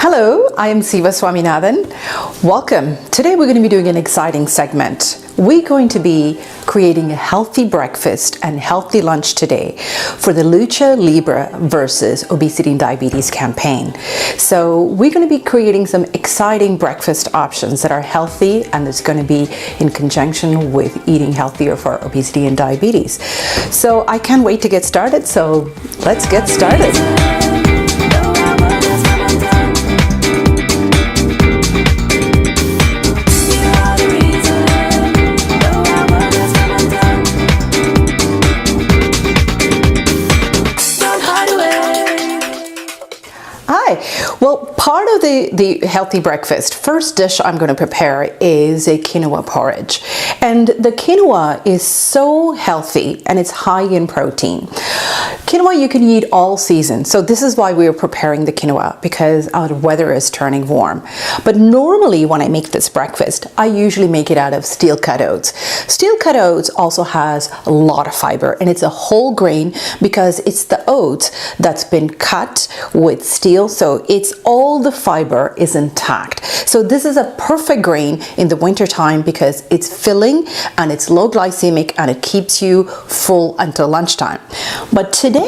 Hello, I am Siva Swaminathan. Welcome. Today we're going to be doing an exciting segment. We're going to be creating a healthy breakfast and healthy lunch today for the Lucha Libre versus Obesity and Diabetes campaign. So we're going to be creating some exciting breakfast options that are healthy, and it's going to be in conjunction with eating healthier for obesity and diabetes. So I can't wait to get started. So let's get started. Well, part of the healthy breakfast, first dish I'm going to prepare is a quinoa porridge. And the quinoa is so healthy and it's high in protein. Quinoa you can eat all season. So this is why we are preparing the quinoa, because our weather is turning warm. But normally when I make this breakfast, I usually make it out of steel cut oats. Steel cut oats also has a lot of fiber, and it's a whole grain because it's the oats that's been cut with steel. So it's all the fiber is intact. So this is a perfect grain in the winter time because it's filling and it's low glycemic and it keeps you full until lunchtime. But today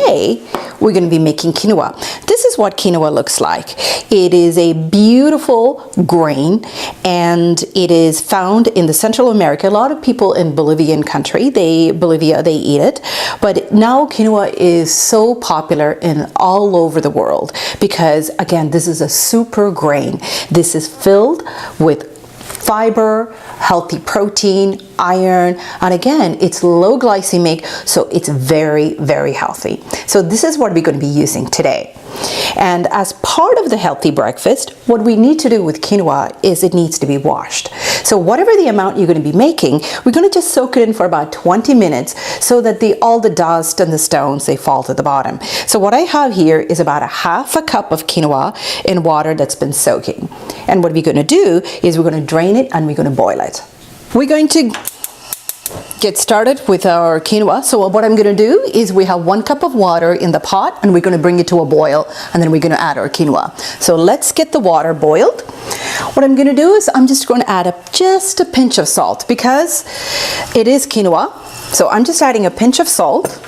we're going to be making quinoa. This is what quinoa looks like. It is a beautiful grain and it is found in the Central America. A lot of people in Bolivian country, Bolivia, they eat it. But now quinoa is so popular in all over the world because, again, this is a super grain. This is filled with fiber, healthy protein, iron, and again, it's low glycemic, so it's very, very healthy. So this is what we're going to be using today. And as part of the healthy breakfast, what we need to do with quinoa is it needs to be washed. So whatever the amount you're going to be making, we're going to just soak it in for about 20 minutes so that all the dust and the stones, they fall to the bottom. So what I have here is about a half a cup of quinoa in water that's been soaking. And what we're going to do is we're going to drain it and we're going to boil it. We're going to get started with our quinoa. So what I'm going to do is we have 1 cup of water in the pot and we're going to bring it to a boil, and then we're going to add our quinoa. So let's get the water boiled. What I'm going to do is I'm just going to add just a pinch of salt because it is quinoa. So I'm just adding a pinch of salt.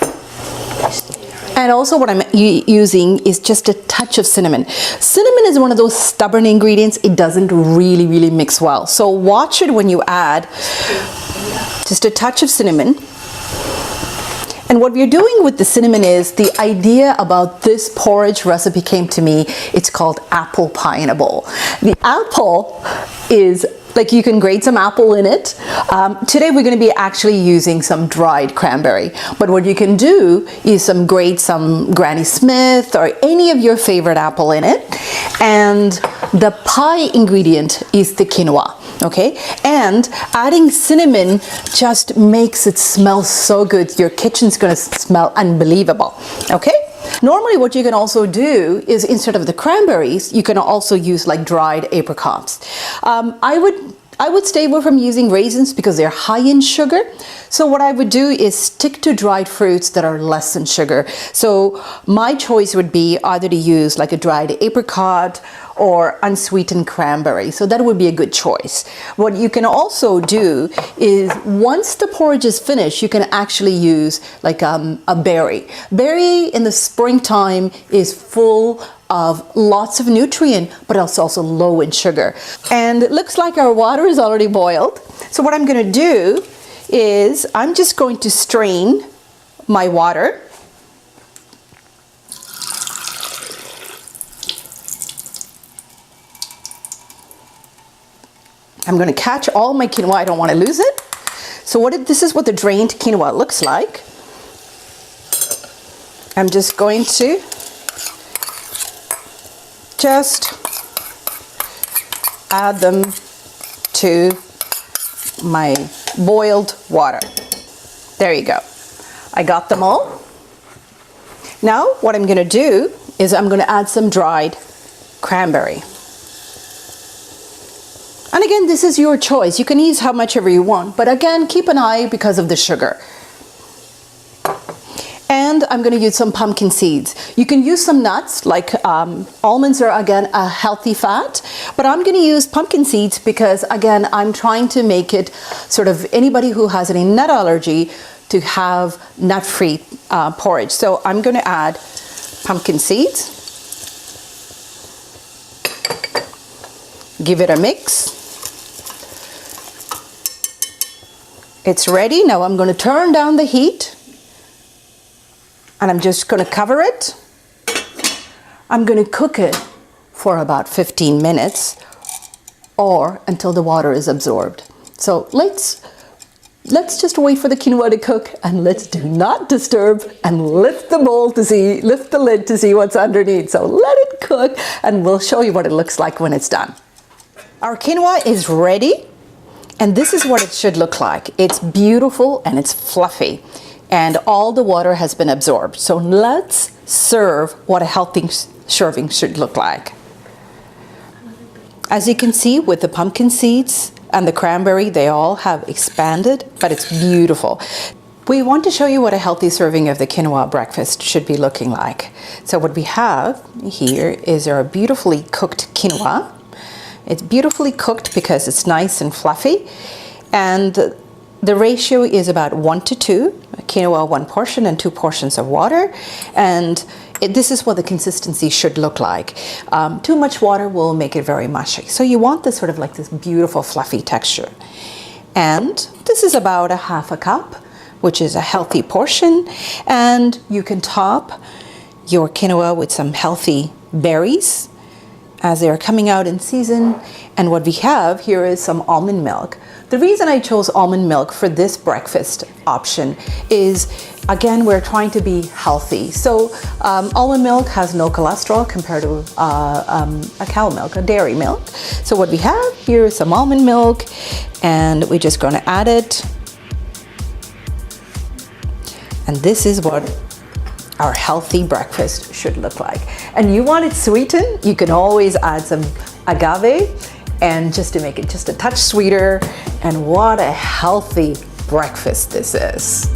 And also what I'm using is just a touch of cinnamon. Cinnamon is one of those stubborn ingredients. It doesn't really mix well. So watch it when you add just a touch of cinnamon. And what we're doing with the cinnamon is, the idea about this porridge recipe came to me. It's called apple pie in a bowl. The apple is, like, you can grate some apple in it. Today we're going to be actually using some dried cranberry. But what you can do is grate some Granny Smith or any of your favorite apple in it. And the pie ingredient is the quinoa. Okay, and adding cinnamon just makes it smell so good. Your kitchen's going to smell unbelievable. Okay. Normally what you can also do is, instead of the cranberries, you can also use like dried apricots. I would stay away from using raisins because they're high in sugar. So what I would do is stick to dried fruits that are less in sugar. So my choice would be either to use like a dried apricot or unsweetened cranberry. So that would be a good choice. What you can also do is, once the porridge is finished, you can actually use like a berry. Berry in the springtime is full of lots of nutrient, but it's also low in sugar. And it looks like our water is already boiled. So what I'm going to do is I'm just going to strain my water. I'm going to catch all my quinoa. I don't want to lose it. So this is what the drained quinoa looks like. I'm just going to add them to my boiled water. There you go. I got them all. Now what I'm going to do is I'm going to add some dried cranberry. And again, this is your choice. You can use how much ever you want, but again, keep an eye because of the sugar. And I'm going to use some pumpkin seeds. You can use some nuts, like almonds are, again, a healthy fat, but I'm going to use pumpkin seeds because, again, I'm trying to make it sort of anybody who has any nut allergy to have nut-free porridge. So I'm going to add pumpkin seeds. Give it a mix. It's ready. Now I'm going to turn down the heat and I'm just going to cover it. I'm going to cook it for about 15 minutes or until the water is absorbed. So let's just wait for the quinoa to cook, and let's do not disturb and lift the lid to see what's underneath. So let it cook and we'll show you what it looks like when it's done. Our quinoa is ready. And this is what it should look like. It's beautiful and it's fluffy and all the water has been absorbed. So let's serve what a healthy serving should look like. As you can see, with the pumpkin seeds and the cranberry, they all have expanded, but it's beautiful. We want to show you what a healthy serving of the quinoa breakfast should be looking like. So what we have here is our beautifully cooked quinoa. It's beautifully cooked because it's nice and fluffy, and the ratio is about 1 to 2, quinoa 1 portion and 2 portions of water, and this is what the consistency should look like. Too much water will make it very mushy, so you want this sort of like this beautiful fluffy texture. And this is about a half a cup, which is a healthy portion, and you can top your quinoa with some healthy berries as they are coming out in season. And what we have here is some almond milk. The reason I chose almond milk for this breakfast option is, again, we're trying to be healthy. So almond milk has no cholesterol compared to a cow milk, a dairy milk. So what we have here is some almond milk, and we're just gonna add it. And this is what our healthy breakfast should look like. And you want it sweetened, you can always add some agave, and just to make it just a touch sweeter. And what a healthy breakfast this is.